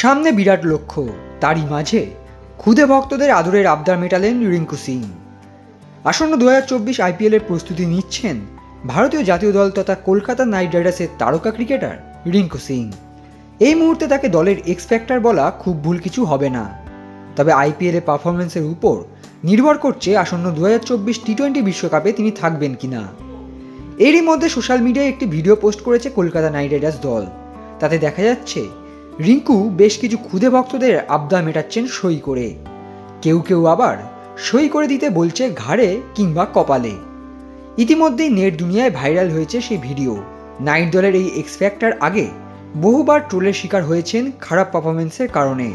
সামনে বিরাট লক্ষ্য, তারই মাঝে খুদে ভক্তদের আদরের আবদার মেটালেন রিঙ্কু সিং। আসন্ন 2024 আইপিএলের প্রস্তুতি নিচ্ছেন ভারতীয় জাতীয় দল তথা কলকাতা নাইট রাইডার্সের তারকা ক্রিকেটার রিঙ্কু সিং। এই মুহূর্তে তাকে দলের এক্স ফ্যাক্টর বলা খুব ভুল কিছু হবে না। তবে আইপিএলে পারফরমেন্সের উপর নির্ভর করছে আসন্ন 2024 টি-20 বিশ্বকাপে তিনি থাকবেন কিনা। এরই মধ্যে সোশ্যাল মিডিয়ায় একটি ভিডিও পোস্ট করেছে কলকাতা নাইট রাইডার্স দল। তাতে দেখা যাচ্ছে রিঙ্কু বেশ কিছু খুদে ভক্তদের আবদার মেটাচ্ছেন সই করে। কেউ কেউ আবার সই করে দিতে বলছে ঘাড়ে কিংবা কপালে। ইতিমধ্যেই নেট দুনিয়ায় ভাইরাল হয়েছে সেই ভিডিও। নাইট দলের এই এক্স ফ্যাক্টর আগে বহুবার ট্রোলের শিকার হয়েছেন খারাপ পারফরমেন্সের কারণে।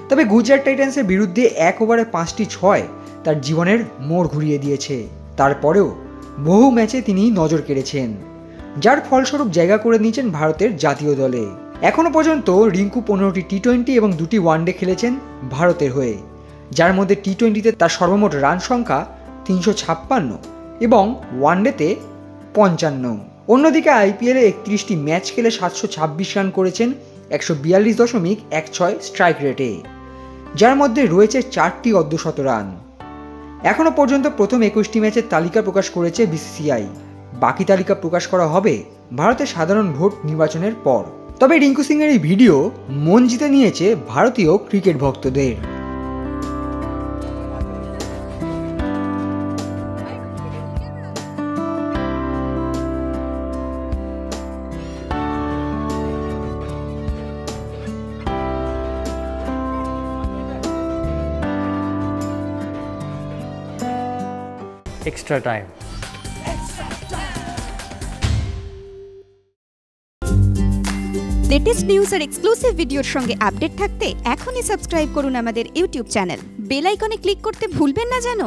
তবে গুজরাট টাইটান্সের বিরুদ্ধে 1 ওভারে 5টি 6 তার জীবনের মোড় ঘুরিয়ে দিয়েছে। তারপরেও বহু ম্যাচে তিনি নজর কেড়েছেন, যার ফলস্বরূপ জায়গা করে নিয়েছেন ভারতের জাতীয় দলে। এখনও পর্যন্ত রিঙ্কু 15টি টি-20 এবং 2টি ওয়ানডে খেলেছেন ভারতের হয়ে, যার মধ্যে টি-20তে তার সর্বমোট রান সংখ্যা 356 এবং ওয়ানডেতে 55। অন্যদিকে আইপিএলে 31টি ম্যাচ খেলে 726 রান করেছেন 142.16 স্ট্রাইক রেটে, যার মধ্যে রয়েছে 4টি অর্ধশত রান। এখনও পর্যন্ত প্রথম 21টি ম্যাচের তালিকা প্রকাশ করেছে বিসিসিআই। বাকি তালিকা প্রকাশ করা হবে ভারতের সাধারণ ভোট নির্বাচনের পর। তবে রিঙ্কু সিংয়ের এই ভিডিও মন জিতে নিয়েছে ভারতীয় ক্রিকেট ভক্তদের। Extra time. লেটেস্ট নিউজ আর এক্সক্লুসিভ ভিডিওর সঙ্গে আপডেট থাকতে এখনই সাবস্ক্রাইব করুন আমাদের ইউটিউব চ্যানেল। বেল আইকনে ক্লিক করতে ভুলবেন না যেন।